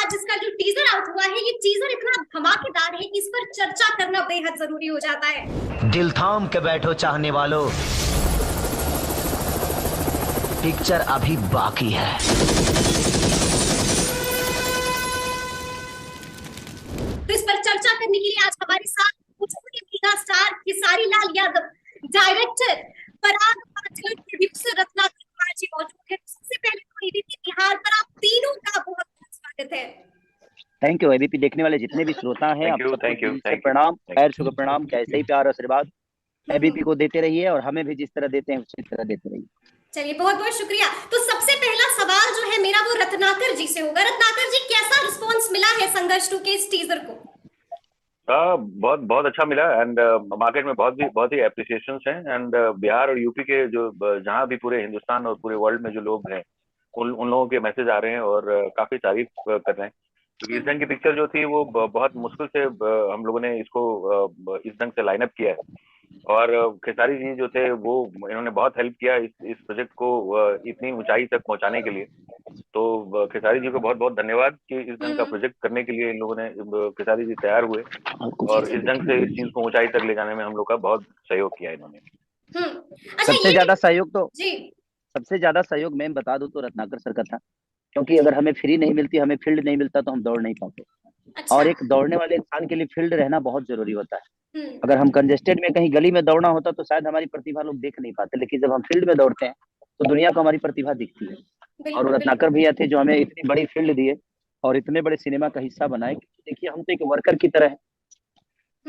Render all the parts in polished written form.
आज इसका जो टीजर आउट हुआ है, ये टीजर इतना धमाकेदार है कि इस पर चर्चा करना बेहद जरूरी हो जाता है। दिल थाम के बैठो चाहने वालों, पिक्चर अभी बाकी है। तो इस पर चर्चा करने के लिए आज हमारे साथ mega star Khesari Lal Yadav, director पराग पाठक, प्रोड्यूसर रत्नाकर जी मौजूद है। सबसे पहले तो एबीपी बिहार पर आप तीनों का बहुत बहुत स्वागत है। Thank you. एबीपी देखने वाले जितने भी श्रोता हैं, आप सबको दिल से प्रणाम, पैर छूकर प्रणाम। कैसे ही प्यार आशीर्वाद एबीपी को देते रहिए और हमें भी जिस तरह देते हैं उसी तरह देते रहिए। चलिए, बहुत बहुत शुक्रिया। तो सबसे पहला सवाल जो है मेरा, वो रत्नाकर जी से होगा। रत्नाकर जी, कैसा रिस्पॉन्स मिला है संघर्ष 2 के इस टीजर को? बहुत बहुत अच्छा मिला एंड मार्केट में बहुत ही एप्रिसिएशंस हैं एंड बिहार और यूपी के जो जहाँ भी पूरे हिंदुस्तान और पूरे वर्ल्ड में जो लोग हैं उन लोगों के मैसेज आ रहे हैं और काफी तारीफ कर रहे हैं, क्योंकि इस ढंग की पिक्चर जो थी वो बहुत मुश्किल से हम लोगों ने इसको इस ढंग से लाइनअप किया है। और खेसारी जी जो थे वो इन्होंने बहुत हेल्प किया इस प्रोजेक्ट को इतनी ऊंचाई तक पहुंचाने के लिए। तो खेसारी जी को बहुत बहुत धन्यवाद कि इस ढंग का प्रोजेक्ट करने के लिए इन लोगों ने, खेसारी जी तैयार हुए और इस ढंग से इस चीज को ऊंचाई तक ले जाने में हम लोग का बहुत सहयोग किया इन्होंने। अच्छा, सबसे ज्यादा सहयोग तो जी, सबसे ज्यादा सहयोग मैं बता दूं तो रत्नाकर सर का था, क्योंकि अगर हमें फ्री नहीं मिलती, हमें फील्ड नहीं मिलता तो हम दौड़ नहीं पाते। अच्छा, और एक दौड़ने वाले इंसान के लिए फील्ड रहना बहुत जरूरी होता है। अगर हम कंजेस्टेड में कहीं गली में दौड़ना होता तो शायद हमारी प्रतिभा लोग देख नहीं पाते, लेकिन जब हम फील्ड में दौड़ते हैं तो दुनिया को हमारी प्रतिभा दिखती है। और रत्नाकर भैया थे जो हमें इतनी बड़ी फील्ड दिए और इतने बड़े सिनेमा का हिस्सा बनाए। देखिए, हम तो एक वर्कर की तरह है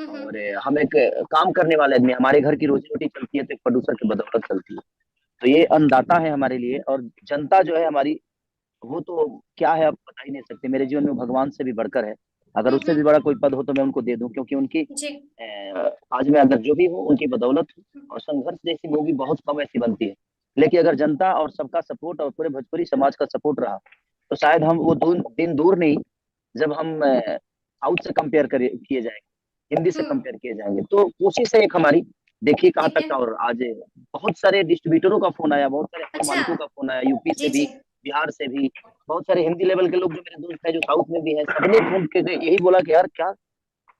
और हम एक काम करने वाले आदमी, हमारे घर की रोजी रोटी चलती है तो एक प्रोड्यूसर की बदौलत चलती है। तो ये अन्नदाता है हमारे लिए। और जनता जो है हमारी, वो तो क्या है, आप बता ही नहीं सकते। मेरे जीवन में भगवान से भी बढ़कर है। अगर उससे भी बड़ा कोई पद हो तो मैं उनको दे दूं, क्योंकि उनकी आज मैं अगर जो भी हूँ उनकी बदौलत हूँ। और संघर्ष जैसी मूवी बहुत कम ऐसी बनती है, लेकिन अगर जनता और सबका सपोर्ट और पूरे भोजपुरी समाज का सपोर्ट रहा तो शायद हम वो दिन दूर नहीं, जब हम साउथ से कंपेयर किए जाएंगे, हिंदी से कंपेयर किए जाएंगे। तो कोशिश है एक हमारी, देखिए कहाँ तक का। और आज बहुत सारे डिस्ट्रीब्यूटरों का फोन आया, बहुत सारे मालिकों का फोन आया, यूपी से भी, बिहार से भी, बहुत सारे हिंदी लेवल के लोग जो मेरे दोस्त हैं जो साउथ में भी है, सबने फोन करके यही बोला कि यार क्या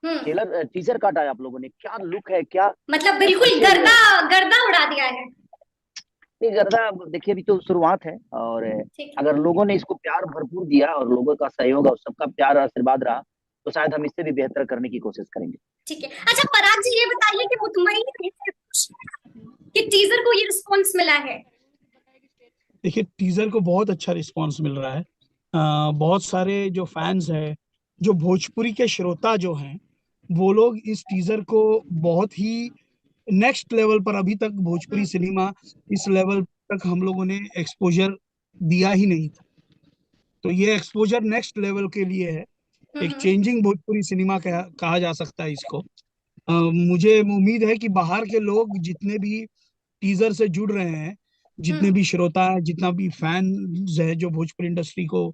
ट्रेलर टीजर काटा है आप लोगों ने, क्या लुक है, क्या मतलब बिल्कुल गर्दा गर्दा उड़ा दिया है। नहीं गर्दा, देखिए अभी तो शुरुआत है। और अगर लोगों ने इसको प्यार भरपूर दिया और लोगों का सहयोग और सबका प्यार आशीर्वाद रहा तो शायद हम इससे भी बेहतर करने की कोशिश करेंगे। ठीक है। अच्छा पराग जी, ये बताइए कि मुतमईन कि टीजर को ये रिस्पॉन्स मिला है? देखिए, टीजर को बहुत अच्छा रिस्पांस मिल रहा है। बहुत सारे जो फैंस हैं, जो भोजपुरी के श्रोता जो हैं, वो लोग इस टीजर को बहुत ही नेक्स्ट लेवल पर, अभी तक भोजपुरी सिनेमा इस लेवल तक हम लोगों ने एक्सपोजर दिया ही नहीं था। तो ये एक्सपोजर नेक्स्ट लेवल के लिए है। एक चेंजिंग भोजपुरी सिनेमा कहा जा सकता है इसको। मुझे उम्मीद है कि बाहर के लोग जितने भी टीजर से जुड़ रहे हैं, जितने भी श्रोता हैं, जितना भी फैन है जो भोजपुरी इंडस्ट्री को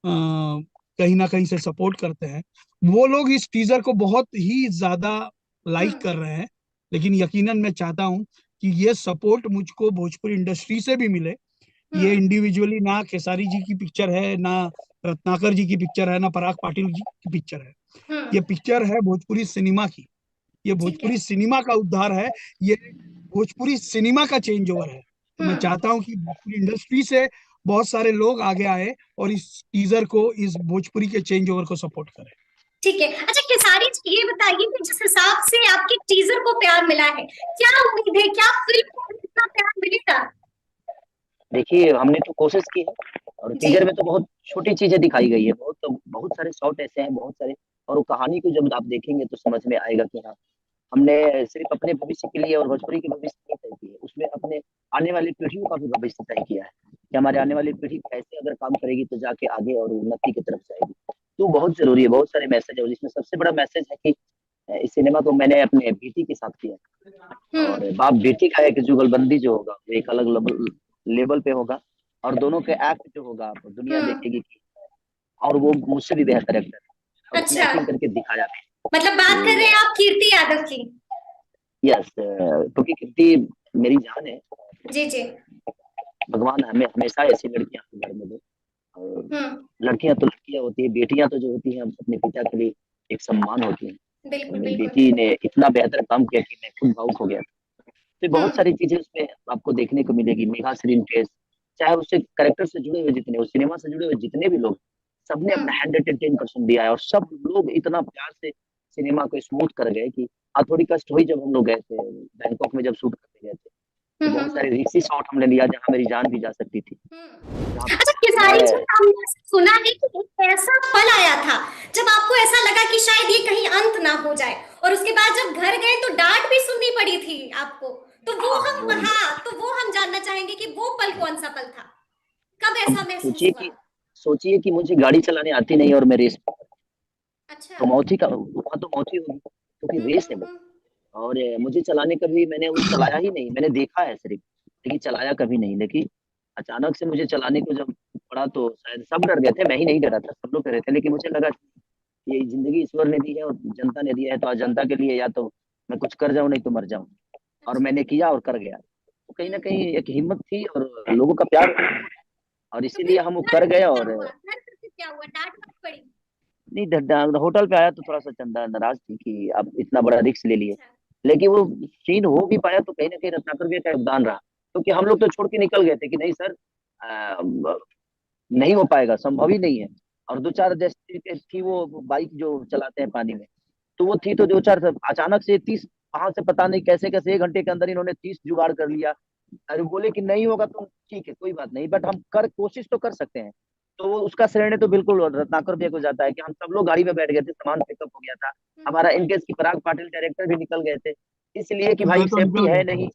कहीं ना कहीं से सपोर्ट करते हैं, वो लोग इस टीजर को बहुत ही ज्यादा लाइक कर रहे हैं। लेकिन यकीनन मैं चाहता हूं कि ये सपोर्ट मुझको भोजपुरी इंडस्ट्री से भी मिले। ये इंडिविजुअली ना खेसारी जी की पिक्चर है, ना रत्नाकर जी की पिक्चर है, ना पराग पाटिल जी की पिक्चर है। ये पिक्चर है भोजपुरी सिनेमा की। ये भोजपुरी सिनेमा का उद्धार है। ये भोजपुरी सिनेमा का चेंज ओवर है। तो मैं चाहता हूं कि भोजपुरी इंडस्ट्री से बहुत सारे लोग आगे आए और इस टीजर को, इस भोजपुरी के चेंज ओवर को सपोर्ट करें। ठीक है। अच्छा खेसारी जी, ये बताइए कि जिस हिसाब से आपके टीजर को प्यार मिला है, क्या उम्मीद है, क्या फिल्म को इतना प्यार मिलेगा? देखिए, हमने तो कोशिश की है और टीजर में तो बहुत छोटी चीजें दिखाई गई है, बहुत सारे शॉट ऐसे हैं, बहुत सारे। और वो कहानी को जब आप देखेंगे तो समझ में आएगा कि हाँ, हमने सिर्फ अपने भविष्य के लिए और भोजपुरी के भविष्य के लिए तय किया है, उसमें अपने आने वाली पीढ़ियों का भी भविष्य तय किया है कि हमारे आने वाली पीढ़ी कैसे अगर काम करेगी तो जाके आगे और उन्नति की तरफ जाएगी। तो बहुत जरूरी है, बहुत सारे मैसेज है। और इसमें सबसे बड़ा मैसेज है कि इस सिनेमा को मैंने अपने बेटी के साथ किया और बाप बेटी का एक जुगलबंदी जो होगा वो एक अलग लेवल पे होगा और दोनों के एक्ट जो होगा दुनिया देखेगी कि और वो मुझसे भी बेहतर एक्टर है। अच्छा, एक्टिंग करके दिखाया है। मतलब बात कर रहे हैं आप कीर्ति यादव की? यस, क्योंकि कीर्ति मेरी जान है। जी जी। भगवान हमें हमेशा ऐसी लड़कियां अपने घर में दे और हम्म। लड़कियां तो लड़कियां होती है, बेटियां तो जो होती हैं अपने पिता के लिए एक सम्मान होती है। और बिल्कुल मेरी बिल्कुल। बेटी ने इतना बेहतर काम किया कि मैं खुद भावुक हो गया। तो बहुत हम्म। सारी चीजें उसमें आपको देखने को मिलेगी। मेघा श्रीनिवास, चाहे उससे कैरेक्टर से जुड़े हुए जितने, उस सिनेमा से जुड़े हुए जितने भी लोग, सबने अपना हम्म। 110% दिया है। और सब लोग इतना प्यार से सिनेमा को स्मूथ कर गए कि थोड़ी कष्ट हुई जब हम लोग गए थे बैंकॉक में, जब शूट करने गए थे, तो बहुत सारे हम्म। रिस्की शॉट हमने लिया जहाँ मेरी जान भी जा सकती थी। जहाँ अच्छा, खेसारी जी, मैं हमने सुना है कि एक ऐसा पल आया था जब आपको ऐसा लगा कि शायद ये कहीं अंत ना हो जाए, और उसके बाद जब घर गए तो डांट भी सुननी पड़ी थी आपको। तो वो हाँ हम, हाँ, तो वो हम जानना चाहेंगे कि वो पल कौन सा पल था, कब अब ऐसा महसूस हुआ? सोचिए कि मुझे गाड़ी चलाने आती नहीं और मैं रेस, अच्छा। तो मौत ही का वहां तो मौत ही होगी, क्योंकि रेस है वो। हम्म। और मुझे चलाने कभी, मैंने वो चलाया ही नहीं, मैंने देखा है सिर्फ, लेकिन चलाया कभी नहीं। लेकिन अचानक से मुझे चलाने को जब पड़ा तो शायद सब डर गए थे, मैं ही नहीं डरा था, सब लोग डरे थे। लेकिन मुझे लगा ये जिंदगी ईश्वर ने दी है और जनता ने दिया है, तो आज जनता के लिए या तो मैं कुछ कर जाऊं नहीं तो मर जाऊं। और अच्छा। मैंने किया और कर गया। तो कहीं ना हम्म। कहीं एक हिम्मत थी और लोगों का प्यार, और तो फिर इसीलिए हम वो घर कर पे गए। क्या और हुआ, घर पे फिर क्या हुआ, डांट वाट पड़ी? नहीं, होटल पे आया तो थोड़ा सा चंदा नाराज थी कि आप इतना बड़ा रिस्क ले लिए। अच्छा। लेकिन वो सीन हो भी पाया तो कहीं ना कहीं रत्नाकर भैया का योगदान रहा, क्योंकि हम लोग तो छोड़ के निकल गए थे कि नहीं सर, नहीं हो पाएगा, संभव ही नहीं है। और दो चार जैसे थी वो बाइक जो चलाते हैं पानी में, तो वो थी, तो दो चार अचानक से 30, कहाँ से पता नहीं कैसे कैसे 1 घंटे के अंदर इन्होंने 30 जुगाड़ कर लिया। अरे बोले कि नहीं होगा तो ठीक है कोई बात नहीं, बट हम कर कोशिश तो कर सकते हैं। तो वो उसका श्रेय तो बिल्कुल रत्नाकर भैया को जाता है कि हम सब लोग गाड़ी में बैठ गए थे, सामान पिकअप हो गया था हमारा, इनकेस की पराग पाटिल डायरेक्टर भी निकल गए थे, इसलिए कि भाई मैं तो सेफ्टी निकल है गया था। नहीं,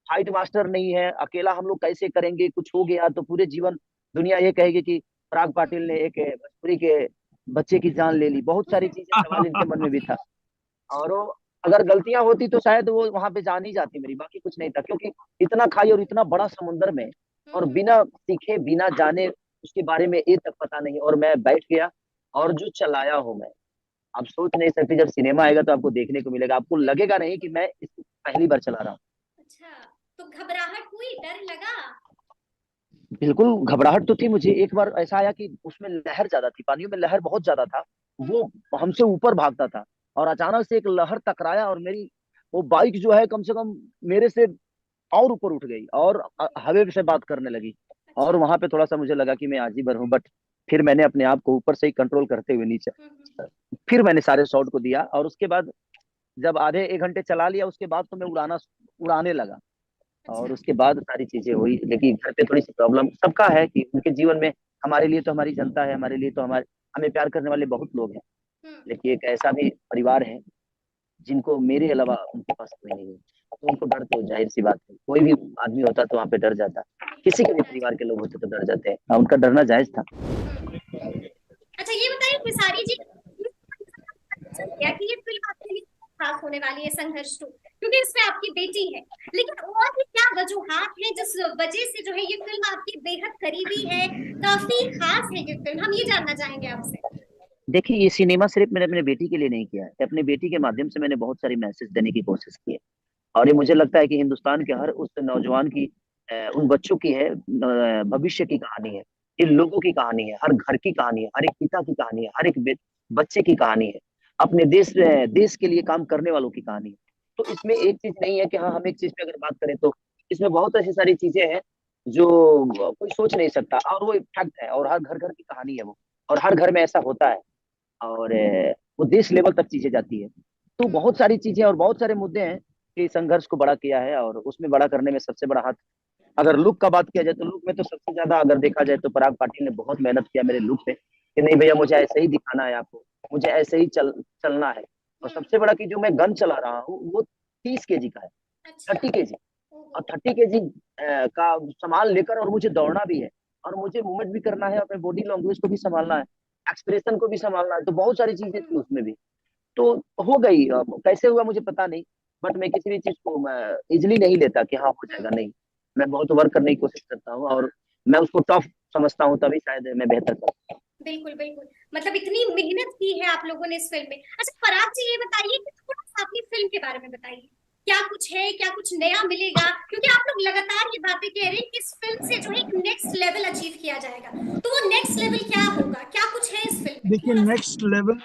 फाइट मास्टर नहीं है, अकेला हम लोग कैसे करेंगे, कुछ हो गया तो पूरे जीवन दुनिया ये कहेगी कि पराग पाटिल ने एक भोजपुरी के बच्चे की जान ले ली। बहुत सारी चीजें सवाल इनके मन में भी था। और वो अगर गलतियां होती तो शायद वो वहां पे जान ही जाती मेरी, बाकी कुछ नहीं था। क्योंकि इतना खाई और इतना बड़ा समुंदर में, और बिना सीखे बिना जाने उसके बारे में ये तक पता नहीं, और मैं बैठ गया और जो चलाया हूं मैं, आप सोच नहीं सकते। जब सिनेमा आएगा तो आपको देखने को मिलेगा, आपको लगेगा नहीं कि मैं इसको पहली बार चला रहा हूँ। अच्छा, तो घबराहट हुई, डर लगा? बिल्कुल घबराहट तो थी मुझे। एक बार ऐसा आया कि उसमें लहर ज्यादा थी, पानियों में लहर बहुत ज्यादा था, वो हमसे ऊपर भागता था, और अचानक से एक लहर टकराया और मेरी वो बाइक जो है कम से कम मेरे से और ऊपर उठ गई और हवा से बात करने लगी। और अच्छा। वहां पे थोड़ा सा मुझे लगा कि मैं आज ही भर हूँ, बट फिर मैंने अपने आप को ऊपर से ही कंट्रोल करते हुए नीचे, फिर मैंने सारे शॉट को दिया। और उसके बाद जब आधे 1 घंटे चला लिया उसके बाद तो मैं उड़ाने लगा। अच्छा। और उसके बाद सारी चीजें हुई। लेकिन घर पे थोड़ी सी प्रॉब्लम सबका है कि उनके जीवन में, हमारे लिए तो हमारी जनता है, हमारे लिए तो हमारे, हमें प्यार करने वाले बहुत लोग हैं, हम्म। लेकिन एक ऐसा भी परिवार है जिनको मेरे अलावा उनके पास कोई नहीं है, तो उनको डर तो जाहिर सी बात है, कोई भी आदमी होता तो वहां पे डर जाता, बिल्कुल किसी के भी घबरा परिवार के जाते लोग होते तो डर जाते हैं। उनका डरना जायज था। अच्छा, ये बताइए खेसारी जी, क्या कि ये फिल्म आपके लिए खास होने वाली है, संघर्ष टू, क्योंकि इसमें आपकी बेटी है, लेकिन और भी क्या वजूहात हैं जिस वजह से जो है ये फिल्म आपकी बेहद करीबी है, काफी खास है ये फिल्म, हम ये जानना चाहेंगे आपसे। देखिए, ये सिनेमा सिर्फ मैंने अपने बेटी के लिए नहीं किया है, अपने बेटी के माध्यम से मैंने बहुत सारी मैसेज देने की कोशिश की है। और ये मुझे लगता है कि हिंदुस्तान के हर उस नौजवान की, उन बच्चों की है, भविष्य की कहानी है, इन लोगों की कहानी है, हर घर की कहानी है, हर एक पिता की कहानी है, हर एक बच्चे की कहानी है, अपने देश के लिए काम करने वालों की कहानी है। तो इसमें एक चीज नहीं है कि हाँ, हम एक चीज पे अगर बात करें तो इसमें बहुत ऐसी सारी चीजें हैं जो कोई सोच नहीं सकता, और वो फैक्ट है, और हर घर घर की कहानी है वो, और हर घर में ऐसा होता है। और वो देश लेवल तक चीजें जाती है। तो बहुत सारी चीजें और बहुत सारे मुद्दे हैं कि संघर्ष को बड़ा किया है, और उसमें बड़ा करने में सबसे बड़ा हाथ, अगर लुक का बात किया जाए तो लुक में तो सबसे ज्यादा अगर देखा जाए तो पराग पाटिल ने बहुत मेहनत किया मेरे लुक पे, कि नहीं भैया मुझे ऐसे ही दिखाना है आपको, मुझे ऐसे ही चलना है। और सबसे बड़ा कि जो मैं गन चला रहा हूँ वो 30 kg का है, अच्छा। 30 kg, और 30 kg का सामान लेकर और मुझे दौड़ना भी है, और मुझे मूवमेंट भी करना है, अपने बॉडी लैंग्वेज को भी संभालना है, एक्सप्रेशन को भी संभालना है। तो बहुत सारी चीजें थी उसमें भी। तो हो गई, अब कैसे हुआ मुझे पता नहीं, बट मैं किसी भी चीज को मैं इजिली नहीं लेता कि हाँ हो जाएगा, नहीं, मैं बहुत वर्क करने की कोशिश करता हूँ, और मैं उसको टफ समझता हूँ, तभी शायद मैं बेहतर कर। बिल्कुल बिल्कुल, मतलब इतनी मेहनत की है आप लोगों ने इस फिल्म में। अच्छा, फराग जी, ये बताइए कि थोड़ा सा अपनी फिल्म के बारे में बताइए। क्या कुछ है, क्या कुछ नया मिलेगा, क्योंकि आप लोग लगातार ये बातें कह रहे हैं कि इस फिल्म से जो है एक नेक्स्ट लेवल अचीव किया जाएगा, तो वो नेक्स्ट लेवल क्या होगा, क्या कुछ है इस फिल्म में, देखिए, थोड़ा सा। नेक्स्ट लेवल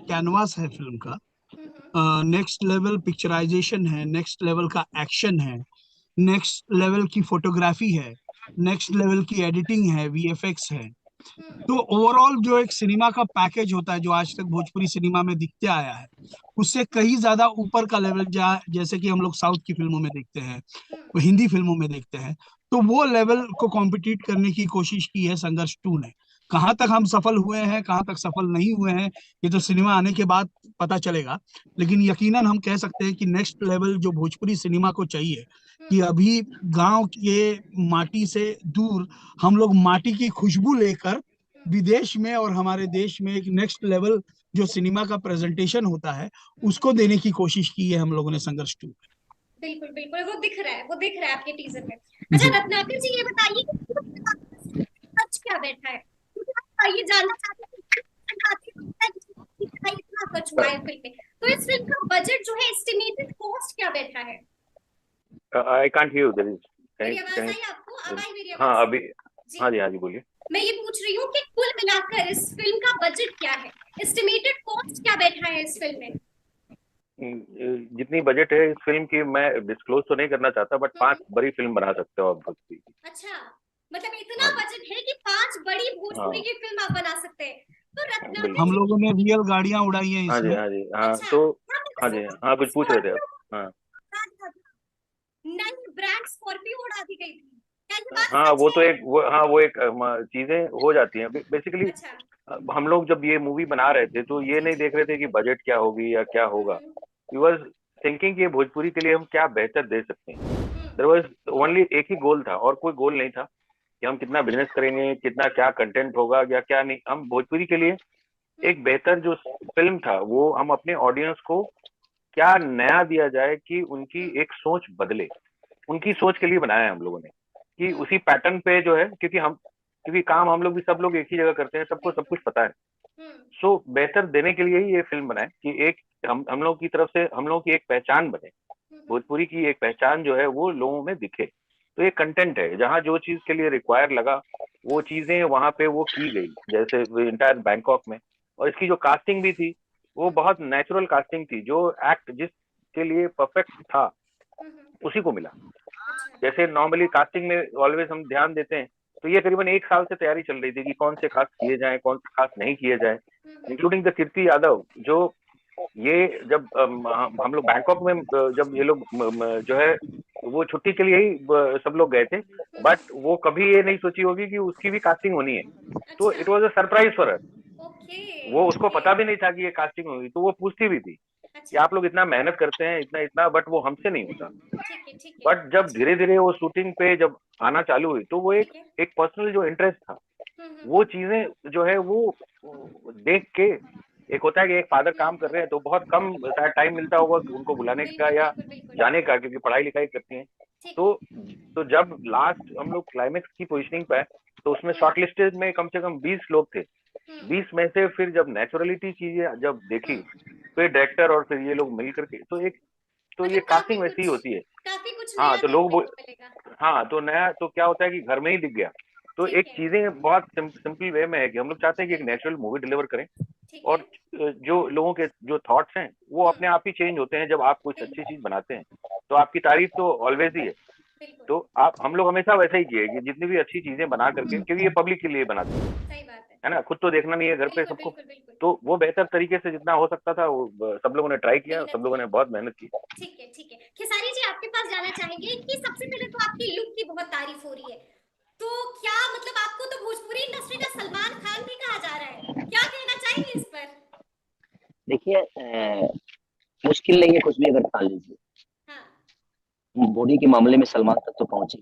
कैनवास है फिल्म का, नेक्स्ट लेवल पिक्चराइजेशन है, नेक्स्ट लेवल का एक्शन है, नेक्स्ट लेवल की फोटोग्राफी है, नेक्स्ट लेवल की एडिटिंग है, वीएफएक्स है। तो ओवरऑल जो एक सिनेमा का पैकेज होता है जो आज तक भोजपुरी सिनेमा में दिखते आया है, उससे कहीं ज्यादा ऊपर का लेवल जैसे कि हम लोग साउथ की फिल्मों में देखते हैं, वो हिंदी फिल्मों में देखते हैं, तो वो लेवल को कॉम्पिटिट करने की कोशिश की है संघर्ष 2 ने। कहाँ तक हम सफल हुए हैं, कहाँ तक सफल नहीं हुए हैं, ये तो सिनेमा आने के बाद पता चलेगा। लेकिन यकीनन हम कह सकते हैं कि नेक्स्ट लेवल जो भोजपुरी सिनेमा को चाहिए, कि अभी गांव के माटी से दूर हम लोग माटी की खुशबू लेकर विदेश में और हमारे देश में एक नेक्स्ट लेवल जो सिनेमा का प्रेजेंटेशन होता है, उसको देने की कोशिश की है हम लोगों ने संघर्ष 2। बिल्कुल बिल्कुल, वो दिख रहा है, वो दिख रहा है आपके टीजर में। अच्छा जी। रत्नाकर जी, ये बताइए कि सच क्या बैठा है, क्योंकि हम ये जानना चाहते हैं कि इतना सच हुआ है फिल्म में, तो इस फिल्म का बजट जो है, एस्टिमेटेड कॉस्ट क्या बैठा है? I can't hear you, there is मेरी आवाज आई आपको? अब आई मेरी हाँ आवाज? अभी, जी, हाँ जी, हाँ जी, बोलिए। मैं ये पूछ रही हूँ कि कुल मिलाकर इस फिल्म का बजट क्या है, एस्टिमेटेड कॉस्ट क्या बैठा है इस फिल्म में? जितनी बजट है इस फिल्म की मैं डिस्क्लोज तो नहीं करना चाहता, बट 5 बड़ी फिल्म बना सकते हो आप भोजपुरी की। अच्छा, मतलब इतना हाँ जी, बजट है कि 5 बड़ी भोजपुरी हाँ की फिल्म आप बना सकते हैं। तो रत्नाकर हम बिल्कुल। जी, लोगों ने रियल गाड़ियां उड़ाई हैं हाँ जी, इसमें। हाँ जी, हाँ अच्छा, तो, हाँ मैंने हाँ जी, सुना हाँ कुछ पूछ रहे थे आप। स्कॉर्पियो, हाँ नई ब्रांड स्कॉर्पियो उड़ा दी गई थी, क्या ये बात हाँ, सच वो तो है? एक वो, हाँ वो एक चीजें हो जाती हैं बेसिकली। अच्छा, हम लोग जब ये मूवी बना रहे थे तो ये जी नहीं जी, देख रहे थे कि बजट क्या होगी या क्या होगा। वी वाज थिंकिंग कि भोजपुरी के लिए हम क्या बेहतर दे सकते हैं। देयर वाज ओनली एक ही गोल था, और कोई गोल नहीं था कि हम कितना बिजनेस करेंगे, कितना क्या कंटेंट होगा या क्या नहीं। हम भोजपुरी के लिए एक बेहतर जो फिल्म था, वो हम अपने ऑडियंस को क्या नया दिया जाए कि उनकी एक सोच बदले। उनकी सोच के लिए बनाया है हम लोगों ने, कि उसी पैटर्न पे जो है, क्योंकि काम हम लोग भी सब लोग एक ही जगह करते हैं, सबको सब कुछ पता है। सो बेहतर देने के लिए ही ये फिल्म बनाए कि एक हम लोग की तरफ से हम लोग की एक पहचान बने, भोजपुरी की एक पहचान जो है वो लोगों में दिखे। तो ये कंटेंट है, जहाँ जो चीज के लिए रिक्वायर लगा वो चीजें वहां पे वो की गई, जैसे इंटायर बैंकॉक में। और इसकी जो कास्टिंग भी थी वो बहुत नेचुरल कास्टिंग थी, जो एक्ट जिसके लिए परफेक्ट था उसी को मिला। जैसे नॉर्मली कास्टिंग में ऑलवेज हम ध्यान देते हैं, तो ये करीबन 1 साल से तैयारी चल रही थी कि कौन से कास्ट किए जाए, कौन से कास्ट नहीं किए जाए, इंक्लूडिंग द कीर्ति यादव। जो ये जब हम लोग बैंकॉक में जब ये लोग जो है वो छुट्टी के लिए ही सब लोग गए थे, बट वो कभी ये नहीं सोची होगी कि उसकी भी कास्टिंग होनी है। तो अच्छा, it was a surprise for her. Okay, वो उसको ओके, पता भी नहीं था कि ये कास्टिंग होगी, तो वो पूछती भी थी कि अच्छा, आप लोग इतना मेहनत करते हैं, इतना इतना, बट वो हमसे नहीं होता। ठीक है, बट जब अच्छा, धीरे धीरे वो शूटिंग पे जब आना चालू हुई, तो वो एक ठीक है, एक पर्सनल जो इंटरेस्ट था, वो हम्म, चीजें जो है वो देख के, एक होता है कि एक फादर काम कर रहे हैं तो बहुत कम शायद टाइम मिलता होगा उनको बुलाने का बिल्कुल या बिल्कुल बिल्कुल, जाने का, क्योंकि पढ़ाई लिखाई करती हैं। ठीक तो है, जब लास्ट हम लोग क्लाइमेक्स की पोजीशनिंग पे आए, तो उसमें शॉर्ट लिस्टेड में कम से कम 20 लोग थे। 20 में से फिर जब नेचुरलिटी चीजें जब देखी, फिर डायरेक्टर और फिर ये लोग मिल करके, तो ये मतलब कास्टिंग वैसी ही होती है। काफी कुछ हाँ नया तो देखने को मिलेगा। हाँ तो नया तो क्या होता है कि घर में ही दिख गया। तो ठीक एक है, चीजें बहुत सिंपल वे में है कि हम लोग चाहते हैं कि एक बिल्कुल, नेचुरल मूवी डिलीवर करें, ठीक है, और जो लोगों के जो थॉट्स हैं वो अपने आप ही चेंज होते हैं। जब आप कुछ अच्छी बिल्कुल, चीज बनाते हैं तो आपकी तारीफ तो ऑलवेज ही है। बिल्कुल, तो आप हम लोग हमेशा वैसा ही किए कि जितनी भी अच्छी चीजें बना करके, क्योंकि ये पब्लिक के लिए बनाते हैं, सही बात है ना, खुद तो देखना नहीं है घर पे बिल्कुल सबको। बिल्कुल बिल्कुल, तो वो बेहतर तरीके से जितना हो सकता था वो सब लोगों ने ट्राई किया, मेहनत सब लोगों की, ने बहुत मेहनत की। ठीक है, ठीक है। खेसारी जी, आपके पास जाना चाहेंगे कि सबसे पहले तो आपकी लुक की बहुत तारीफ हो रही है, तो क्या मतलब आपको तो भोजपुरी इंडस्ट्री का सलमान खान भी कहा जा रहा है, क्या कहना चाहेंगे इस पर? देखिए, मुश्किल नहीं है कुछ भी अगर ठान लीजिए। हाँ, बॉडी के मामले में सलमान तक तो पहुंचे।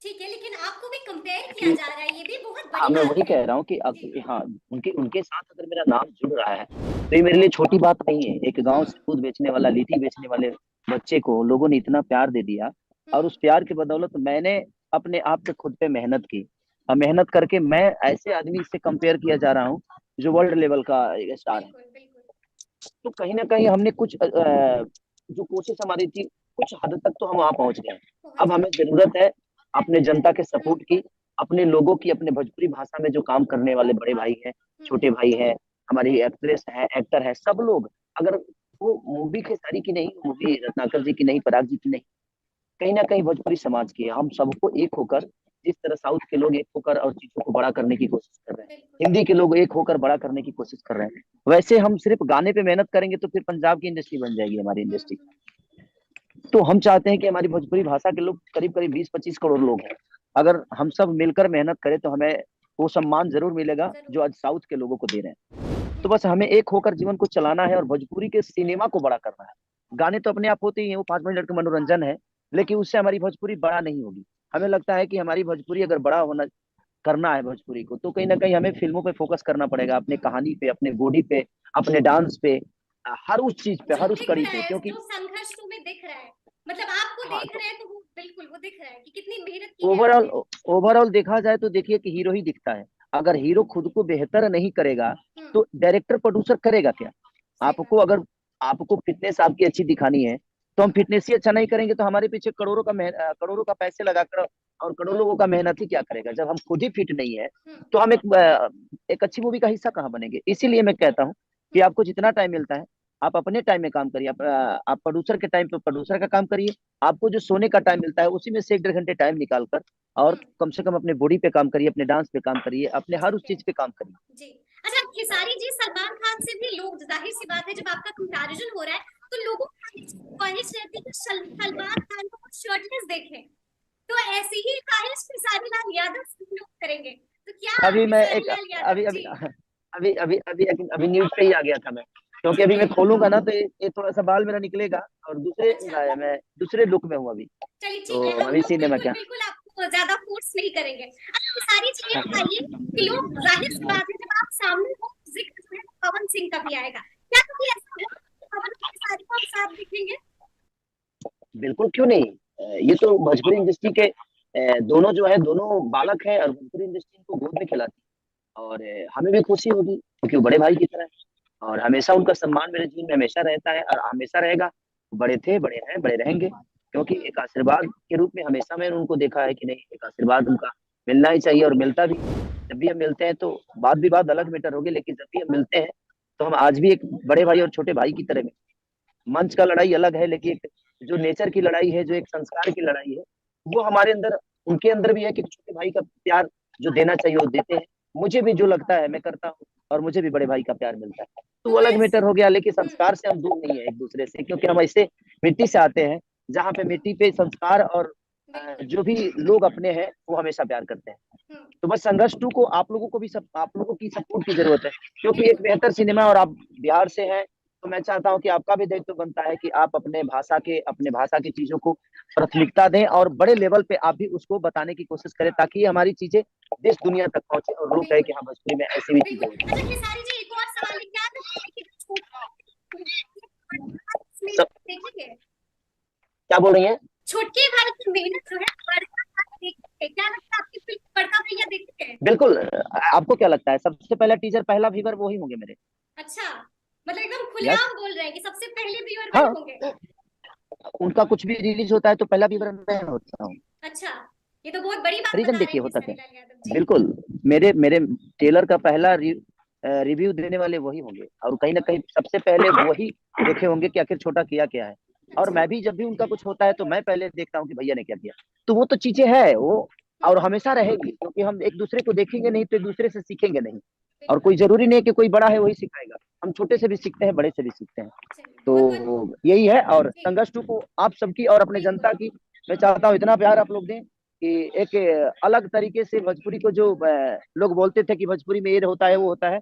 ठीक है, लेकिन आपको भी कंपेयर किया क्योंकि जा रहा है, ये भी बहुत हाँ, बड़ी मैं वही बात है। कह रहा हूँ कि जी, हाँ, उनके उनके साथ अगर मेरा नाम जुड़ रहा है तो ये मेरे लिए छोटी बात नहीं है। एक गांव से दूध बेचने वाला, लीटी बेचने वाले बच्चे को लोगों ने इतना प्यार दे दिया, और उस प्यार के बदौलत मैंने अपने आप पे खुद पे मेहनत की, और मेहनत करके मैं ऐसे आदमी से कंपेयर किया जा रहा हूँ जो वर्ल्ड लेवल का एक स्टार है। बिल्कुल बिल्कुल, तो कहीं ना कहीं हमने कुछ जो कोशिश हमारी थी कुछ हद तक तो हम वहां पहुंच गए। अब हमें जरूरत है अपने जनता के सपोर्ट की, अपने लोगों की, अपने भोजपुरी भाषा में जो काम करने वाले बड़े भाई हैं, छोटे भाई हैं, हमारी एक्ट्रेस है, एक्टर है, सब लोग अगर वो मूवी खेसारी की नहीं, मूवी रत्नाकर जी की नहीं, पराग जी की नहीं, कहीं ना कहीं भोजपुरी समाज की है। हम सबको एक होकर, जिस तरह साउथ के लोग एक होकर और चीजों को बड़ा करने की कोशिश कर रहे हैं, हिंदी के लोग एक होकर बड़ा करने की कोशिश कर रहे हैं, वैसे हम सिर्फ गाने पे मेहनत करेंगे तो फिर पंजाब की इंडस्ट्री बन जाएगी हमारी इंडस्ट्री। तो हम चाहते हैं कि हमारी भोजपुरी भाषा के लोग करीब करीब 20-25 करोड़ लोग हैं। अगर हम सब मिलकर मेहनत करें तो हमें वो सम्मान जरूर मिलेगा जो आज साउथ के लोगों को दे रहे हैं। तो बस हमें एक होकर जीवन को चलाना है और भोजपुरी के सिनेमा को बड़ा करना है। गाने तो अपने आप होते ही हैं, वो 5 मिनट का मनोरंजन है, लेकिन उससे हमारी भोजपुरी बड़ा नहीं होगी। हमें लगता है कि हमारी भोजपुरी अगर बड़ा होना करना है भोजपुरी को, तो कहीं ना कहीं हमें फिल्मों पे फोकस करना पड़ेगा, अपने कहानी पे, अपने बॉडी पे, अपने डांस पे, हर उस चीज पे, जो हर उस दिख कड़ी रहा पे, है, क्योंकि जो संघर्ष तुम्हें दिख रहा है, मतलब आपको हाँ, देख तो रहे हैं तो वो बिल्कुल वो दिख रहा है कि कितनी मेहनत की है ओवरऑल आपने। ओवरऑल देखा जाए तो देखिए कि हीरो ही दिखता है। अगर हीरो खुद को बेहतर नहीं करेगा तो डायरेक्टर प्रोड्यूसर करेगा क्या? सही आपको बात। अगर आपको फिटनेस आपकी अच्छी दिखानी है तो हम फिटनेस ही अच्छा नहीं करेंगे तो हमारे पीछे करोड़ों का पैसे लगाकर और करोड़ों लोगों का मेहनत ही क्या करेगा? जब हम खुद ही फिट नहीं है तो हम एक अच्छी मूवी का हिस्सा कहाँ बनेंगे? इसीलिए मैं कहता हूँ कि आपको जितना टाइम मिलता है आप अपने टाइम में काम करिए। आप प्रोड्यूसर के टाइम पे प्रोड्यूसर का काम करिए। आपको जो सोने का टाइम मिलता है उसी में से 1-1.5 घंटे टाइम निकाल कर और कम से कम अपने बॉडी पे काम करिए, अपने डांस पे काम करिए, अपने हर उस ठीक है चीज पे काम करिए। जी। अच्छा खेसारी जी, सलमान खान से भी लोग, जाहिर सी बात है जब आपका कंपैरिजन हो रहा है तो लोगों की ख्वाहिश रहती है कि सलमान खान को शर्टलेस देखें, तो ऐसी ही ख्वाहिश खेसारी लाल यादव से भी लोग करेंगे, तो क्या अभी मैं खेसारी एक लाल यादव अभी अभी जी। अभी अभी अभी अभी न्यूज पे ही आ गया था मैं, क्योंकि अभी मैं खोलूंगा ना तो ये थोड़ा सा बाल मेरा निकलेगा और अच्छा मैं दूसरे लुक में हूँ अभी। चलिए ठीक तो है, हम अभी लोग सिनेमा बिल्कुल क्या। बिल्कुल आपको ज्यादा फोर्स नहीं करेंगे। अच्छा ये सारी चीजें बताइए कि लोग, जाहिर सी बात है जब आप सामने हो, जिक्र जो है पवन सिंह का भी आएगा, क्या कभी ऐसा हो कि पवन और खेसारी को हम साथ दिखेंगे? बिल्कुल, क्यों नहीं। ये तो भोजपुरी इंडस्ट्री के दोनों जो है दोनों बालक हैं और भोजपुरी इंडस्ट्री को गोद में खिलाती है। और हमें भी खुशी होगी क्योंकि वो बड़े भाई की तरह है और हमेशा उनका सम्मान मेरे जीवन में हमेशा रहता है और हमेशा रहेगा। बड़े थे, बड़े हैं, बड़े रहेंगे, क्योंकि एक आशीर्वाद के रूप में हमेशा मैंने उनको देखा है कि नहीं, एक आशीर्वाद उनका मिलना ही चाहिए और मिलता भी। जब भी हम मिलते हैं तो बात भी बात अलग मैटर होगी, लेकिन जब भी हम मिलते हैं तो हम आज भी एक बड़े भाई और छोटे भाई की तरह मिलते हैं। मंच का लड़ाई अलग है, लेकिन एक जो नेचर की लड़ाई है, जो एक संस्कार की लड़ाई है, वो हमारे अंदर, उनके अंदर भी है कि छोटे भाई का प्यार जो देना चाहिए वो देते हैं। मुझे भी जो लगता है मैं करता हूँ और मुझे भी बड़े भाई का प्यार मिलता है। तो वो तो अलग ऐस मैटर हो गया, लेकिन संस्कार से हम दूर नहीं है एक दूसरे से, क्योंकि हम ऐसे मिट्टी से आते हैं जहाँ पे मिट्टी पे संस्कार और बिल्कुल। जो भी लोग अपने हैं वो हमेशा प्यार करते हैं। तो बस संघर्ष टू को आप लोगों को भी सब आप लोगों की सपोर्ट की जरूरत है, क्योंकि एक बिल्कुल बेहतर सिनेमा और आप बिहार से हैं। तो मैं चाहता हूं कि आपका भी दायित्व बनता है कि आप अपने भाषा की चीजों को प्राथमिकता दें और बड़े लेवल पे आप भी उसको बताने की कोशिश करें, ताकि ये हमारी चीजें देश दुनिया तक पहुंचे और लोग कहें बिल्कुल कि हाँ भोजपुरी में ऐसी भी चीजें बिल्कुल। होती अच्छा हैं। खेसारी जी, एक और सवाल है, क्या लगता है कि जो सब देखेंगे क्या बोल रही हैं? छोटे भाई की मेहनत जो है बड़का भाई देखेंगे, क्या लगता है आपकी फिल्म बड़का भैया देखेंगे? बिल्कुल। आपको क्या लगता है सबसे पहला टीजर, पहला व्यूअर वही होंगे मेरे? अच्छा, मतलब एकदम यस। खुलेआम बोल रहे हैं कि सबसे पहले व्यूअर वही हाँ, होंगे। उनका कुछ भी रिलीज होता है तो पहला व्यूअर मैं होता हूँ। अच्छा, ये तो बहुत बड़ी बात रीजन बता रहे देखिए हैं होता खेसारी क्या, लाल यादव जी। बिल्कुल मेरे मेरे ट्रेलर का पहला रिव्यू देने वाले वही होंगे और कहीं ना कहीं सबसे पहले वही देखे होंगे कि आखिर छोटा किया क्या है। और अच्छा। मैं भी जब भी उनका कुछ होता है तो मैं पहले देखता हूँ कि भैया ने क्या किया। तो वो तो चीजें है वो, और हमेशा रहेगी, क्योंकि हम एक दूसरे को देखेंगे नहीं तो एक दूसरे से सीखेंगे नहीं। और बिल्कुल। कोई जरूरी नहीं है कि कोई बड़ा है वही सिखाएगा, हम छोटे से भी सीखते हैं, बड़े से भी सीखते हैं। चलिए बहुत बहुत तो यही है। और जी। संघर्ष टू को आप सबकी और अपने बिल्कुल जनता की मैं चाहता हूँ इतना प्यार आप लोग दें कि एक अलग तरीके से भोजपुरी को जो लोग बोलते थे कि भोजपुरी में ये होता है वो होता है,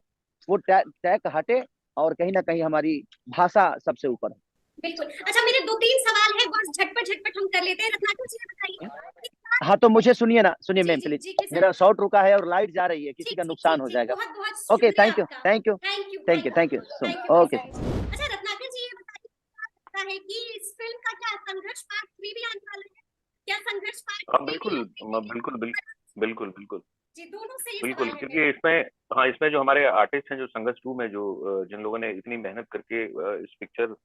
वो टैग हटे और कहीं ना कहीं हमारी भाषा सबसे ऊपर है। बिल्कुल। अच्छा मेरे दो तीन सवाल है, बस झटपट झटपट हम कर लेते हैं। रत्नाकर जी ये बताइए हाँ तो मुझे सुनिए ना, सुनिए जी मैम जी प्लीज, जी मेरा खेसारी जी। शॉट रुका है और लाइट जा रही है, किसी ठीक का ठीक नुकसान ठीक हो ठीक, जाएगा। बहुत बहुत ओके, शुक्रिया थैंक यू आपका। Thank you thank you thank you welcome. Thank you so thank you much. Okay. Khesari ji. अच्छा रत्नाकर जी ये बताइए, लगता है कि इस फिल्म का क्या संघर्ष पार्ट 3 भी आने वाला है? क्या संघर्ष पार्ट हाँ 3 भी बिल्कुल, लोग देखेंगे? बिल्कुल बिल्कुल जी दोनों से ये बिल्कुल, सवाल है क्योंकि मेरा। इसमें, हाँ, इसमें जो हमारे आर्टिस्ट हैं, जो संघर्ष 2 में जो जिन लोगों ने इतनी मेहनत करके इस पिक्चर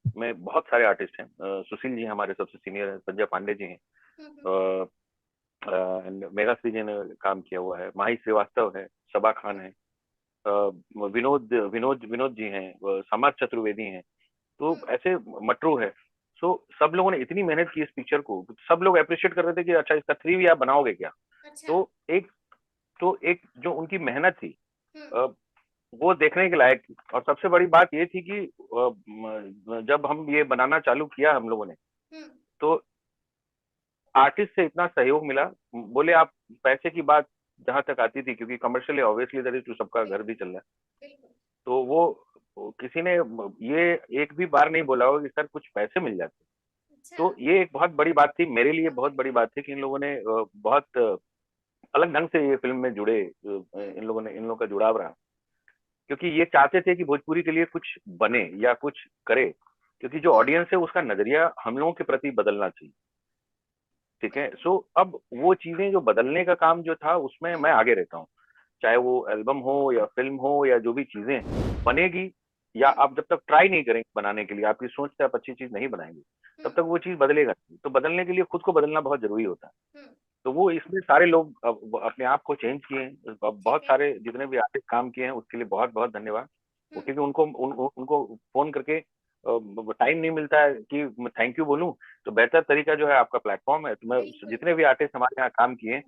में बहुत सारे आर्टिस्ट हैं। सुशील जी हमारे सबसे सीनियर हैं, संजय पांडे जी हैं, मेघाश्री जी ने काम किया हुआ है, माही श्रीवास्तव है, सबा खान है, विनोद विनोद विनोद जी हैं, समाज चतुर्वेदी हैं, तो ऐसे मटरू है। सो सब लोगों ने इतनी मेहनत की इस पिक्चर को, सब लोग अप्रिशिएट कर रहे थे कि अच्छा इसका 3 भी आप बनाओगे क्या। अच्छा। तो एक जो उनकी मेहनत थी वो देखने के लायक थी। और सबसे बड़ी बात ये थी कि जब हम ये बनाना चालू किया हम लोगों ने, तो आर्टिस्ट से इतना सहयोग मिला। बोले आप पैसे की बात जहां तक आती थी, क्योंकि कमर्शियली ऑब्वियसली दैट इज, सबका घर भी चल रहा है, तो वो किसी ने ये एक भी बार नहीं बोला होगा कि सर कुछ पैसे मिल जाते। तो ये एक बहुत बड़ी बात थी मेरे लिए, बहुत बड़ी बात थी कि इन लोगों ने बहुत अलग ढंग से ये फिल्म में जुड़े, इन लोगों का जुड़ाव रहा, क्योंकि ये चाहते थे कि भोजपुरी के लिए कुछ बने या कुछ करे, क्योंकि जो ऑडियंस है उसका नजरिया हम लोगों के प्रति बदलना चाहिए। ठीक है। सो अब वो चीजें जो बदलने का काम जो था उसमें मैं आगे रहता हूँ, चाहे वो एल्बम हो या फिल्म हो या जो भी चीजें बनेगी, या आप जब तक ट्राई नहीं करेंगे बनाने के लिए, आपकी सोच से आप अच्छी चीज नहीं बनाएंगे, तब तक वो चीज बदलेगा नहीं। तो बदलने के लिए खुद को बदलना बहुत जरूरी होता है। तो वो इसमें सारे लोग अपने आप को चेंज किए हैं। बहुत सारे जितने भी आर्टिस्ट काम किए हैं उसके लिए बहुत बहुत धन्यवाद। क्योंकि उनको फोन करके टाइम नहीं मिलता है कि थैंक यू बोलूं, तो बेहतर तरीका जो है आपका प्लेटफॉर्म है। तो मैं जितने भी आर्टिस्ट हमारे यहाँ काम किए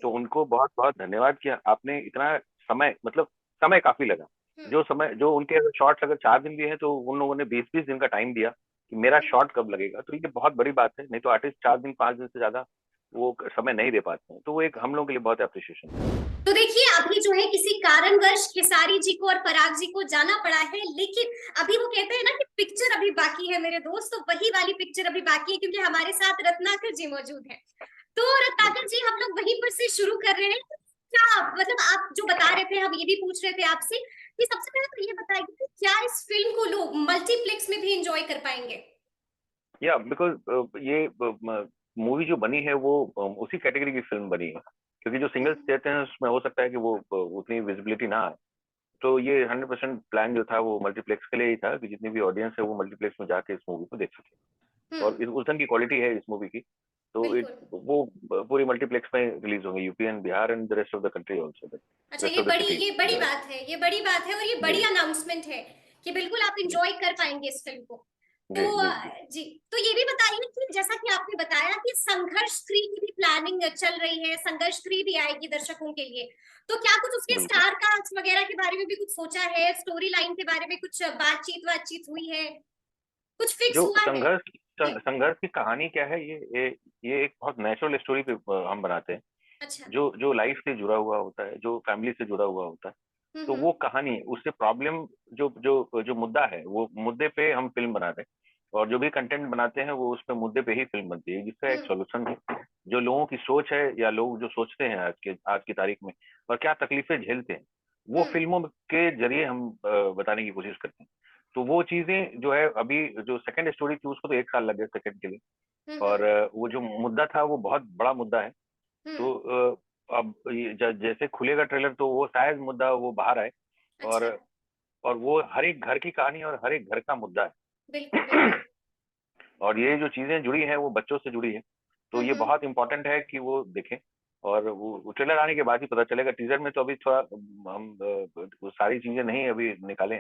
तो उनको बहुत बहुत धन्यवाद किया। आपने इतना समय, मतलब समय काफी लगा, जो समय जो उनके अगर शॉर्ट्स अगर 4 दिन भी है तो उन लोगों ने 20-20 दिन का टाइम दिया कि मेरा शॉट कब लगेगा। तो ये बहुत बड़ी बात है, नहीं तो आर्टिस्ट 4 दिन 5 दिन से ज्यादा वो समय नहीं दे पाते हैं। तो वो एक हम लोगों के लिए बहुत अप्रिशिएशन है। तो देखिए अभी जो है किसी कारणवश खेसारी जी को और पराग जी को जाना पड़ा है, लेकिन अभी वो कहते हैं ना कि पिक्चर अभी बाकी है मेरे दोस्त, तो वही वाली पिक्चर अभी बाकी है, क्योंकि हमारे साथ रत्नाकर जी मौजूद है। तो रत्नाकर जी हम लोग वहीं पर से शुरू कर रहे हैं। क्या मतलब आप जो बता रहे थे, हम ये भी पूछ रहे थे आपसे कि सबसे पहले तो ये बताइए कि क्या इस फिल्म को लोग मल्टीप्लेक्स में भी एंजॉय कर पाएंगे? या बिकॉज ये मूवी जो बनी है वो उसी कैटेगरी की फिल्म बनी है, क्योंकि जो सिंगल्स देते हैं उसमें हो सकता है कि वो उतनी विजिबिलिटी ना आए। तो ये 100% प्लान जो था वो मल्टीप्लेक्स के लिए ही था कि जितनी भी ऑडियंस है वो मल्टीप्लेक्स में जाके इस मूवी को देख सके। और उस ढंग की क्वालिटी है इस मूवी की, तो वो पूरी मल्टीप्लेक्स में रिलीज होंगे, UP and Bihar and the rest of the country also. अच्छा, ये बड़ी बात है, ये बड़ी बात है और ये बड़ी अनाउंसमेंट है कि बिल्कुल आप एंजॉय कर पाएंगे इस फिल्म को। तो जी, तो ये भी बताइए कि जैसा कि आपने बताया कि संघर्ष 3 की भी प्लानिंग चल रही है, संघर्ष 3 भी आएगी दर्शकों के लिए, तो क्या कुछ उसके स्टार कास्ट वगैरह के बारे में भी कुछ सोचा है? स्टोरी लाइन के बारे में कुछ बातचीत हुई है, कुछ फिक्स जो हुआ है? संघर्ष की कहानी क्या है, ये एक बहुत नेचुरल स्टोरी पे हम बनाते हैं। अच्छा। जो लाइफ से जुड़ा हुआ होता है, जो फैमिली से जुड़ा हुआ होता है, तो वो कहानी, उससे प्रॉब्लम, जो जो जो मुद्दा है वो मुद्दे पे हम फिल्म बनाते हैं। और जो भी कंटेंट बनाते हैं वो उस पे मुद्दे पे ही फिल्म बनती है, जिसका एक सोल्यूशन है। जो लोगों की सोच है या लोग जो सोचते हैं आज की तारीख में और क्या तकलीफें झेलते हैं, वो फिल्मों के जरिए हम बताने की कोशिश करते हैं। तो वो चीजें जो है, अभी जो सेकंड स्टोरी थी उसको तो 1 साल लग गया सेकंड के लिए, और वो जो मुद्दा था वो बहुत बड़ा मुद्दा है। तो अब जैसे खुलेगा ट्रेलर तो वो शायद मुद्दा वो बाहर आए। और वो हर एक घर की कहानी और हर एक घर का मुद्दा है। बिल्कुल। और ये जो चीजें जुड़ी है वो बच्चों से जुड़ी है, तो ये बहुत इंपॉर्टेंट है कि वो देखें। और वो ट्रेलर आने के बाद ही पता चलेगा। टीजर में तो अभी थोड़ा हम वो सारी चीजें नहीं अभी निकाले,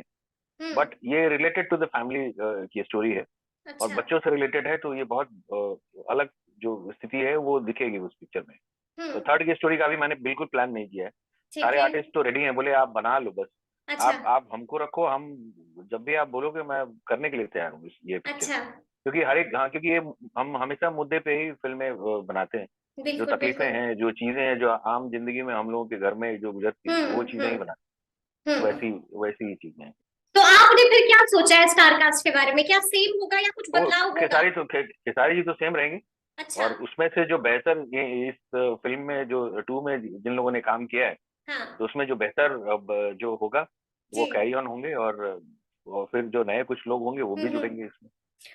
बट ये रिलेटेड टू द फैमिली की स्टोरी है। और बच्चों से रिलेटेड है, तो ये बहुत अलग जो स्थिति है वो दिखेगी उस पिक्चर में। तो थर्ड की स्टोरी का भी मैंने बिल्कुल प्लान नहीं किया है। सारे आर्टिस्ट तो रेडी हैं, बोले आप बना लो बस। आप हमको रखो, हम जब भी आप बोलोगे मैं करने के लिए तैयार हूँ ये पिक्चर। क्योंकि क्योंकि ये हम हमेशा मुद्दे पे ही फिल्में बनाते हैं। जो तकलीफें हैं, जो चीजें हैं, जो आम जिंदगी में हम लोगों के घर में जो गुजरती है, वो चीजें ही बनाते हैं। वैसी ही चीजें हैं। तो आपने फिर क्या सोचा है स्टार कास्ट के बारे में? क्या सेम होगा या कुछ बदलाव होगा? खेसारी जी तो सेम रहेंगे। अच्छा। और उसमें से जो बेहतर इस फिल्म में जो 2 में जिन लोगों ने काम किया है, तो उसमें जो बेहतर अब जो होगा वो कैरी ऑन होंगे, और फिर जो नए कुछ लोग होंगे वो भी जुड़ेंगे इसमें।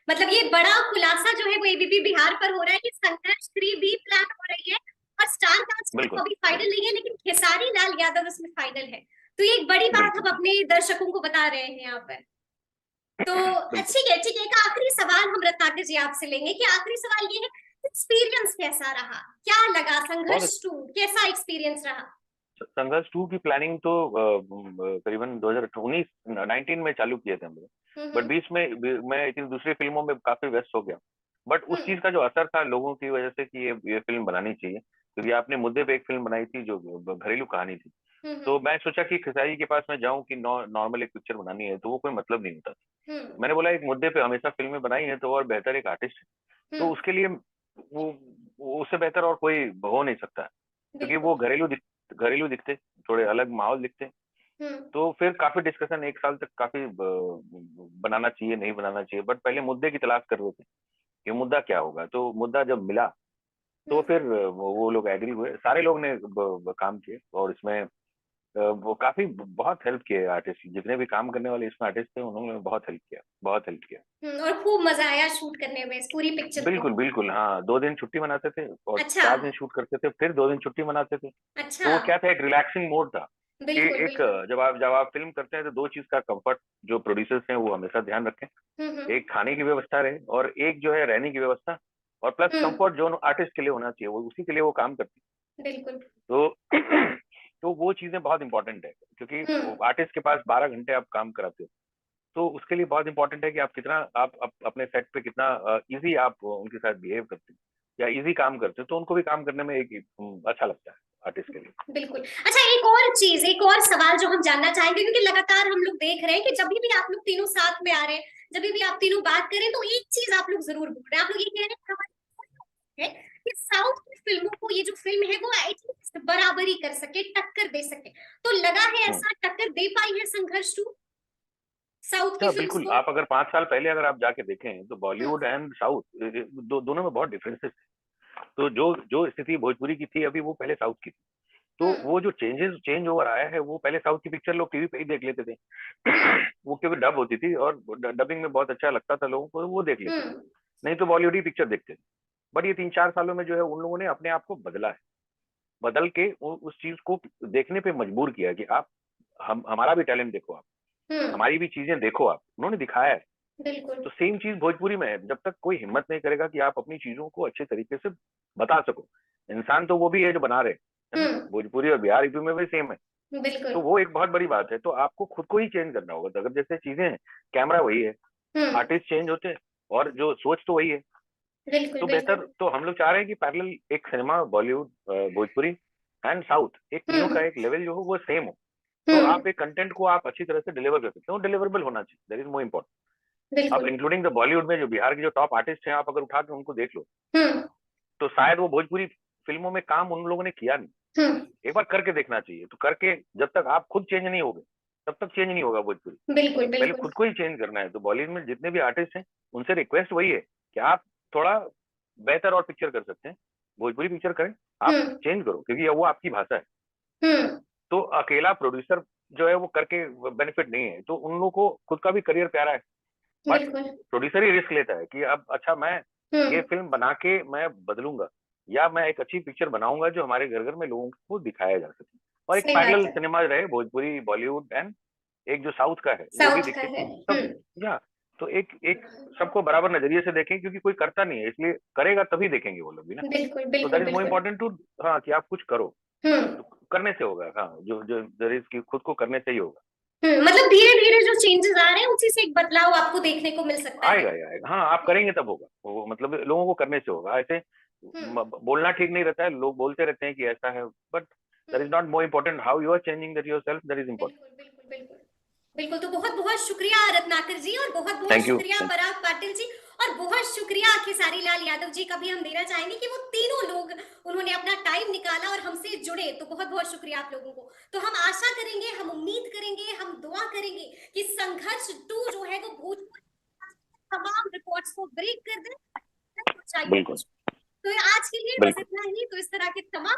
मतलब ये बड़ा खुलासा जो है वो एबीपी बिहार पर हो रहा है कि संघर्ष 3 भी प्लान हो रही है और स्टार कास्ट अभी फाइनल नहीं है, लेकिन खेसारी लाल यादव इसमें फाइनल है। तो ये एक बड़ी बात हम अपने दर्शकों को बता रहे हैं यहाँ पर। तो ठीक है, एक आखिरी सवाल हम रत्नाकर जी आपसे लेंगे कि आखिरी सवाल ये है, एक्सपीरियंस कैसा रहा, क्या लगा संघर्ष 2 कैसा एक्सपीरियंस रहा? संघर्ष 2 की प्लानिंग तो करीबन 2019 में चालू किए थे हम लोग, बट बीच में मैं इतनी दूसरी फिल्मों में काफी व्यस्त हो गया। बट उस चीज का जो असर था लोगों की वजह से कि ये फिल्म बनानी चाहिए, क्योंकि आपने मुद्दे पे एक फिल्म बनाई थी जो घरेलू कहानी थी। तो मैं सोचा कि खेसारी के पास मैं जाऊं कि नॉर्मल एक पिक्चर बनानी है, तो वो कोई मतलब नहीं होता। मैंने बोला एक मुद्दे पे हमेशा फिल्में बनाई है तो और बेहतर एक आर्टिस्ट है, तो उसके लिए वो उससे बेहतर और कोई हो नहीं सकता, क्योंकि वो घरेलू दिखते, थोड़े अलग माहौल दिखते। तो फिर काफी डिस्कशन, एक साल तक काफी बनाना चाहिए नहीं बनाना चाहिए, बट पहले मुद्दे की तलाश कर रहे थे कि मुद्दा क्या होगा। तो मुद्दा जब मिला तो फिर वो लोग एग्री हुए, सारे लोग ने काम किए, और इसमें वो काफी बहुत हेल्प किए आर्टिस्ट, जितने भी काम करने वाले इसमें आर्टिस्ट थे उन्होंने बहुत हेल्प किया, बहुत हेल्प किया। और खूब मजा आया शूट करने में इस पूरी पिक्चर को। बिल्कुल बिल्कुल, हाँ 2 दिन छुट्टी मनाते थे और अच्छा। 4 दिन शूट करते थे, फिर 2 दिन छुट्टी मनाते थे। अच्छा। तो वो क्या था, एक रिलैक्सिंग मोड था कि बिल्कुल एक बिल्कुल। जब आप फिल्म करते हैं तो 2 चीज का कंफर्ट जो प्रोड्यूसर्स हैं वो हमेशा ध्यान रखें, एक खाने की व्यवस्था रहे और एक जो है रहने की व्यवस्था, और प्लस कंफर्ट जो आर्टिस्ट के लिए होना चाहिए वो उसी के लिए वो काम करते हैं। बिल्कुल। तो तो वो चीजें बहुत इंपॉर्टेंट है, क्योंकि आर्टिस्ट के पास 12 घंटे आप काम कराते हो, तो उसके लिए बहुत इंपॉर्टेंट है कि आप कितना आप अपने सेट पे कितना इजी आप उनके साथ बिहेव करते हो या इजी काम करते हो, तो उनको भी काम करने में एक अच्छा लगता है आर्टिस्ट के लिए। बिल्कुल। अच्छा, एक और चीज, एक और सवाल जो हम जानना चाहेंगे, क्योंकि लगातार हम लोग देख रहे हैं कि जब भी आप लोग तीनों साथ में आ रहे हैं, जब भी आप तीनों बात करें, तो एक चीज आप लोग जरूर बोल रहे हैं, आप लोग ये कह रहे हैं हमारी है कि साउथ की फिल्मों को ये जो फिल्म है वो एटलीस्ट बराबरी कर सके, टक्कर दे सके। तो लगा है ऐसा टक्कर दे पाई है संघर्ष 2 साउथ की क्या फिल्म्स बिल्कुल, को? आप अगर 5 साल पहले अगर आप जाके देखें तो बॉलीवुड एंड साउथ दोनों में बहुत डिफरेंसेस थे। तो जो जो स्थिति भोजपुरी की थी अभी वो पहले साउथ की थी। तो वो जो चेंज ओवर आया है वो पहले साउथ की पिक्चर लोग टीवी पे ही देख लेते थे वो क्योंकि डब होती थी और डबिंग में बहुत अच्छा लगता था लोगों को, वो देख लेते थे, नहीं तो बॉलीवुड ही पिक्चर देखते थे। बट ये 3-4 सालों में जो है उन लोगों ने अपने आप को बदला है, बदल के उस चीज को देखने पे मजबूर किया कि आप हमारा भी टैलेंट देखो, आप हमारी भी चीजें देखो, आप उन्होंने दिखाया है। बिल्कुल। तो सेम चीज भोजपुरी में है, जब तक कोई हिम्मत नहीं करेगा कि आप अपनी चीजों को अच्छे तरीके से बता सको, इंसान तो वो भी है जो बना रहे है ना, भोजपुरी और बिहार यूपी में भी सेम है। बिल्कुल। तो वो एक बहुत बड़ी बात है, तो आपको खुद को ही चेंज करना होगा। तो अगर जैसे चीजें हैं, कैमरा वही है, आर्टिस्ट चेंज होते हैं और जो सोच तो वही है, बिल्कुल तो बिल्कुल। बेहतर, तो हम लोग चाह रहे हैं कि पैरेलल एक cinema Bollywood Bhojpuri and south, एक तीनों का एक लेवल जो हो वो सेम हो, तो आप एक कंटेंट को आप अच्छी तरह से डिलीवर कर सकते हो, डिलीवरेबल होना चाहिए, दैट इज मोर इम्पोर्टेंट। अब बिल्कुल। इंक्लूडिंग द बॉलीवुड में जो बिहार के जो टॉप आर्टिस्ट हैं, आप अगर उठा के उनको देख लो तो शायद वो भोजपुरी फिल्मों में काम उन लोगों ने किया नहीं। एक बार करके देखना चाहिए, तो करके जब तक आप खुद चेंज नहीं होगे तब तक चेंज नहीं होगा भोजपुरी। बिल्कुल पहले बिल्कुल। खुद को ही चेंज करना है। तो बॉलीवुड में जितने भी आर्टिस्ट हैं उनसे रिक्वेस्ट वही है कि आप थोड़ा बेहतर और पिक्चर कर सकते हैं, भोजपुरी पिक्चर करें, आप चेंज करो, क्योंकि वो आपकी भाषा है। तो अकेला प्रोड्यूसर जो है वो करके बेनिफिट नहीं है, तो उन लोगों को खुद का भी करियर प्यारा है, बट प्रोड्यूसर ही रिस्क लेता है कि अब अच्छा मैं ये फिल्म बना के मैं बदलूंगा, या मैं एक अच्छी पिक्चर बनाऊंगा जो हमारे घर घर में लोगों को दिखाया जा सके, और एक सही बात पैरेलल है। सिनेमा रहे भोजपुरी बॉलीवुड एंड एक जो साउथ का है वो भी साउथ का दिखे है। सब, या तो एक एक सबको बराबर नजरिए से देखें, क्योंकि कोई करता नहीं है, इसलिए करेगा तभी देखेंगे वो लोग भी ना। बिल्कुल तो बिल्कुल दैट इज मोर बिल्कुल। इम्पोर्टेंट टू, हाँ कि आप कुछ करो, तो करने से होगा, हाँ जो जो there is कि खुद को करने से ही होगा। मतलब धीरे धीरे जो चेंजेस आ रहे हैं उसी से एक बदलाव आपको देखने को मिल सकता है। आएगा ही आएगा, हाँ आप करेंगे तब होगा वो, मतलब लोगों को करने से होगा। ऐसे बोलना ठीक नहीं रहता है, लोग बोलते रहते हैं कि ऐसा है, but that is not more important, how you are changing that yourself, that is important. बिल्कुल बिल्कुल बिल्कुल। बिल्कुल, तो बहुत बहुत शुक्रिया रत्नाकर जी, और बहुत बहुत थैंक यू। शुक्रिया पराग पाटिल जी, और बहुत शुक्रिया खेसारी लाल यादव जी का भी हम देना चाहेंगे कि वो तीनों लोग उन्होंने अपना टाइम निकाला और हमसे जुड़े, तो बहुत बहुत शुक्रिया आप लोगों को। तो हम आशा करेंगे, हम उम्मीद करेंगे, हम दुआ करेंगे कि संघर्ष 2 जो है वो भोजपुरी तमाम रिकॉर्ड्स को ब्रेक कर दे। बिल्कुल तो आज के लिए बस बिल्कुल। इतना ही। तो इस तरह के तमाम